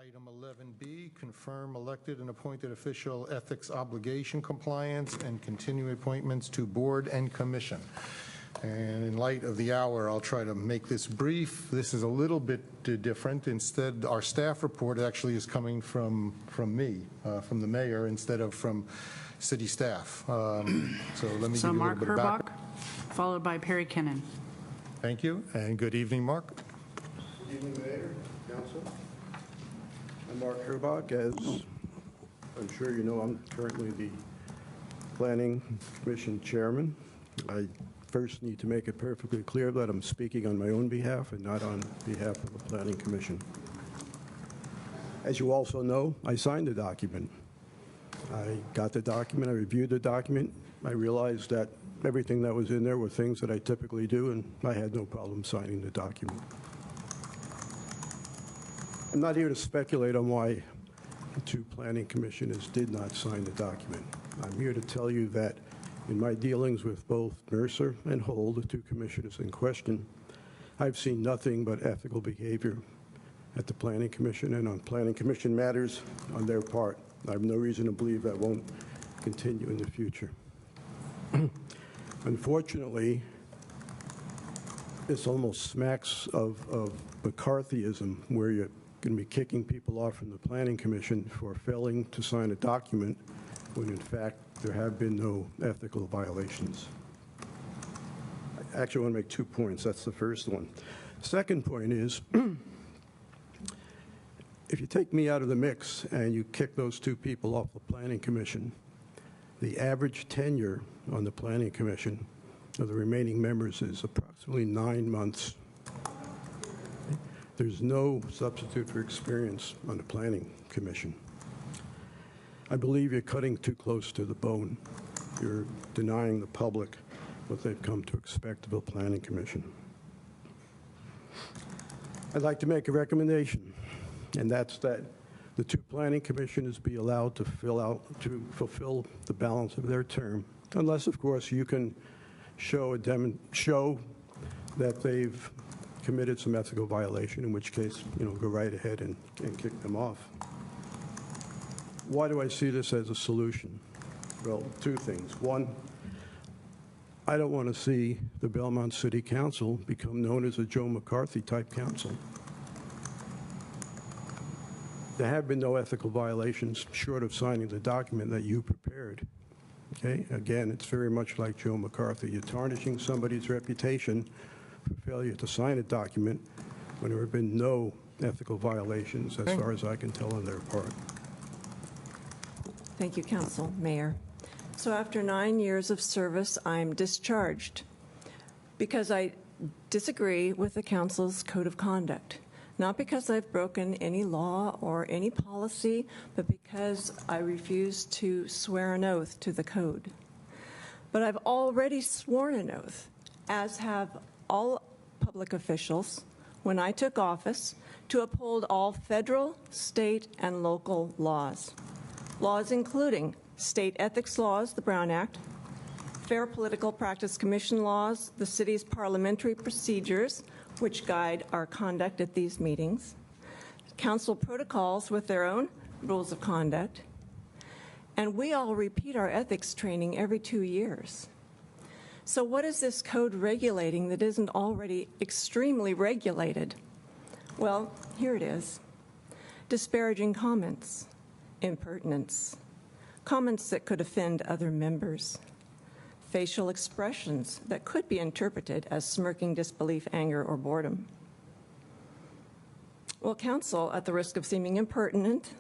Item 11B, confirm elected and appointed official ethics obligation compliance and continuing appointments to board and commission. And in light of the hour, I'll try to make this brief. This is a little bit different. Instead, our staff report actually is coming from me, from the mayor, instead of from city staff. So let me give you a Mark little bit of Herbach, background. followed by Perry Kennan. Thank you, and good evening, Mark. Good evening, Mayor, Council. I'm Mark Herbach. As I'm sure you know, I'm currently the Planning Commission Chairman. I first need to make it perfectly clear that I'm speaking on my own behalf and not on behalf of the Planning Commission. As you also know, I signed the document. I got the document, I reviewed the document. I realized that everything that was in there were things that I typically do, and I had no problem signing the document. I'm not here to speculate on why the two planning commissioners did not sign the document. I'm here to tell you that in my dealings with both Mercer and Hull, the two commissioners in question, I've seen nothing but ethical behavior at the Planning Commission and on Planning Commission matters on their part. I have no reason to believe that won't continue in the future. Unfortunately, this almost smacks of McCarthyism, where you're going to be kicking people off from the Planning Commission for failing to sign a document when in fact there have been no ethical violations. I actually want to make 2 points. That's the first one. Second point is, if you take me out of the mix and you kick those two people off the Planning Commission, the average tenure on the Planning Commission of the remaining members is approximately 9 months. There's no substitute for experience on the Planning Commission. I believe you're cutting too close to the bone. You're denying the public what they've come to expect of a Planning Commission. I'd like to make a recommendation, and that's that the two planning commissioners be allowed to fulfill the balance of their term, unless, of course, you can show that they've committed some ethical violation, in which case, go right ahead and kick them off. Why do I see this as a solution? Well, two things. One, I don't want to see the Belmont City Council become known as a Joe McCarthy-type council. There have been no ethical violations short of signing the document that you prepared. Okay? Again, it's very much like Joe McCarthy. You're tarnishing somebody's reputation for failure to sign a document when there have been no ethical violations, as far as I can tell, on their part. Thank you, Council. Mayor. So after 9 years of service, I'm discharged because I disagree with the Council's code of conduct. Not because I've broken any law or any policy, but because I refuse to swear an oath to the code. But I've already sworn an oath, as have all public officials, when I took office, to uphold all federal, state, and local laws. Laws including state ethics laws, the Brown Act, Fair Political Practice Commission laws, the city's parliamentary procedures, which guide our conduct at these meetings, council protocols with their own rules of conduct, and we all repeat our ethics training every 2 years. So what is this code regulating that isn't already extremely regulated? Well, here it is. Disparaging comments, impertinence, comments that could offend other members, facial expressions that could be interpreted as smirking disbelief, anger, or boredom. Well, Council, at the risk of seeming impertinent,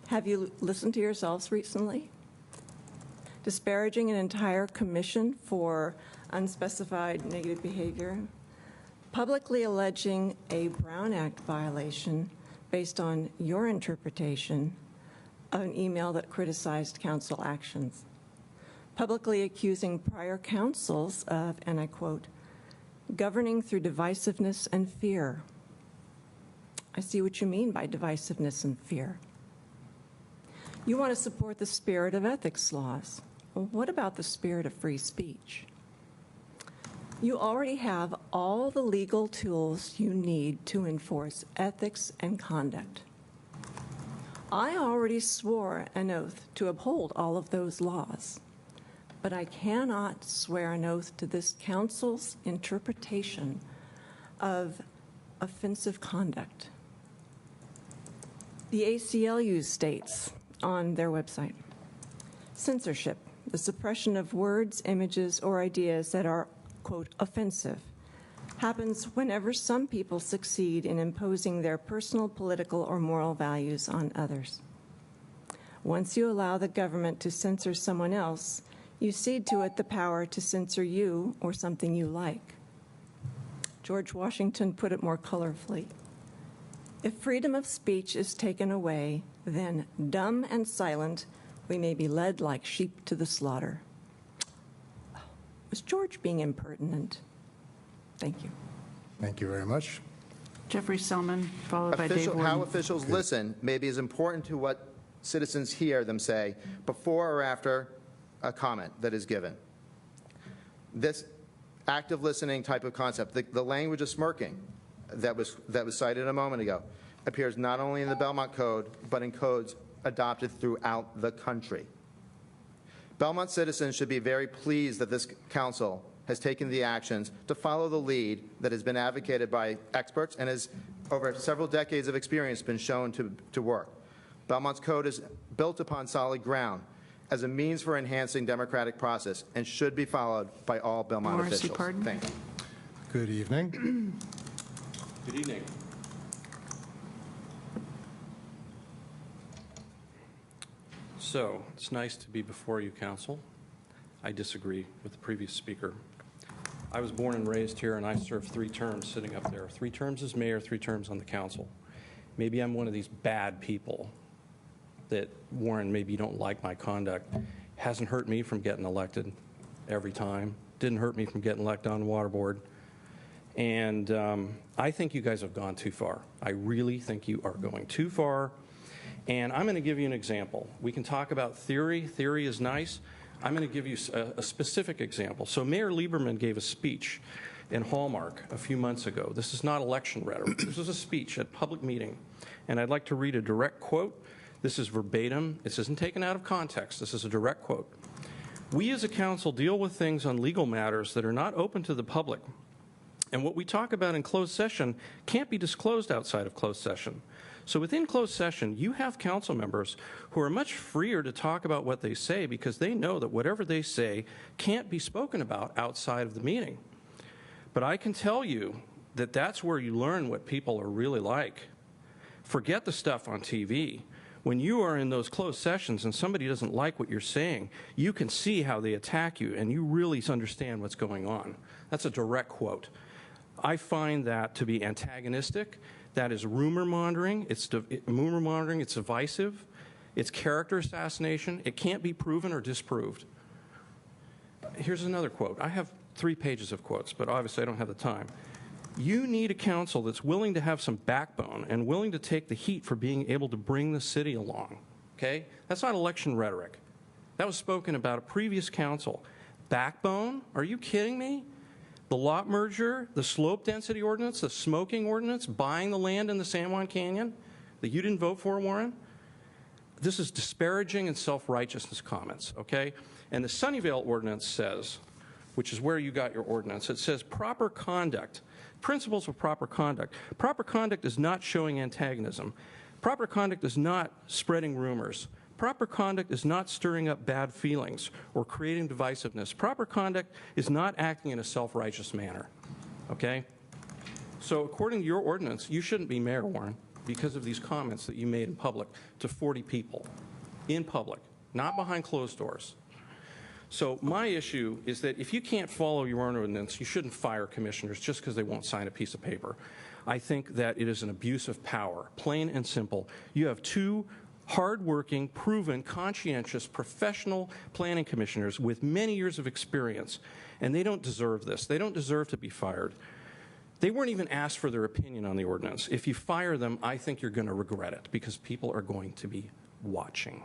have you listened to yourselves recently? Disparaging an entire commission for unspecified negative behavior, publicly alleging a Brown Act violation based on your interpretation of an email that criticized council actions, publicly accusing prior councils of, and I quote, governing through divisiveness and fear. I see what you mean by divisiveness and fear. You want to support the spirit of ethics laws. Well, what about the spirit of free speech? You already have all the legal tools you need to enforce ethics and conduct. I already swore an oath to uphold all of those laws, but I cannot swear an oath to this council's interpretation of offensive conduct. The ACLU states on their website, censorship, the suppression of words, images, or ideas that are, quote, offensive, happens whenever some people succeed in imposing their personal, political, or moral values on others. Once you allow the government to censor someone else, you cede to it the power to censor you or something you like. George Washington put it more colorfully. If freedom of speech is taken away, then, dumb and silent, we may be led like sheep to the slaughter. Was George being impertinent? Thank you. Thank you very much. Jeffrey Selman, followed by Dave How Warden. officials listen may be as important to what citizens hear them say before or after a comment that is given. This active listening type of concept, the language of smirking that was cited a moment ago, appears not only in the Belmont Code, but in codes adopted throughout the country. Belmont citizens should be very pleased that this council has taken the actions to follow the lead that has been advocated by experts and has, over several decades of experience, been shown to work. Belmont's code is built upon solid ground as a means for enhancing democratic process and should be followed by all Belmont Morrissey, officials. pardon? Thank you. Good evening. Good evening. So, it's nice to be before you, Council. I disagree with the previous speaker. I was born and raised here, and I served 3 terms sitting up there. 3 terms as mayor, 3 terms on the council. Maybe I'm one of these bad people that, Warren, maybe you don't like my conduct. Hasn't hurt me from getting elected every time. Didn't hurt me from getting elected on the water board. And I think you guys have gone too far. I really think you are going too far. And I'm going to give you an example. We can talk about theory. Theory is nice. I'm going to give you a specific example. So Mayor Lieberman gave a speech in Hallmark a few months ago. This is not election rhetoric. This was a speech at a public meeting. And I'd like to read a direct quote. This is verbatim. This isn't taken out of context. This is a direct quote. We as a council deal with things on legal matters that are not open to the public. And what we talk about in closed session can't be disclosed outside of closed session. So within closed session, you have council members who are much freer to talk about what they say because they know that whatever they say can't be spoken about outside of the meeting. But I can tell you that that's where you learn what people are really like. Forget the stuff on TV. When you are in those closed sessions and somebody doesn't like what you're saying, you can see how they attack you and you really understand what's going on. That's a direct quote. I find that to be antagonistic. That is rumor mongering. It's divisive. It's character assassination. It can't be proven or disproved. Here's another quote. I have 3 pages of quotes, but obviously I don't have the time. You need a council that's willing to have some backbone and willing to take the heat for being able to bring the city along. Okay? That's not election rhetoric. That was spoken about a previous council. Backbone? Are you kidding me? The lot merger, the slope density ordinance, the smoking ordinance, buying the land in the San Juan Canyon that you didn't vote for, Warren? This is disparaging and self-righteousness comments, okay? And the Sunnyvale ordinance says, which is where you got your ordinance, it says proper conduct, principles of proper conduct. Proper conduct is not showing antagonism. Proper conduct is not spreading rumors. Proper conduct is not stirring up bad feelings or creating divisiveness. Proper conduct is not acting in a self-righteous manner, okay? So according to your ordinance, you shouldn't be mayor, Warren, because of these comments that you made in public to 40 people, in public, not behind closed doors. So my issue is that if you can't follow your own ordinance, you shouldn't fire commissioners just because they won't sign a piece of paper. I think that it is an abuse of power, plain and simple. You have 2 hardworking, proven, conscientious, professional planning commissioners with many years of experience, and they don't deserve this. They don't deserve to be fired. They weren't even asked for their opinion on the ordinance. If you fire them, I think you're going to regret it because people are going to be watching.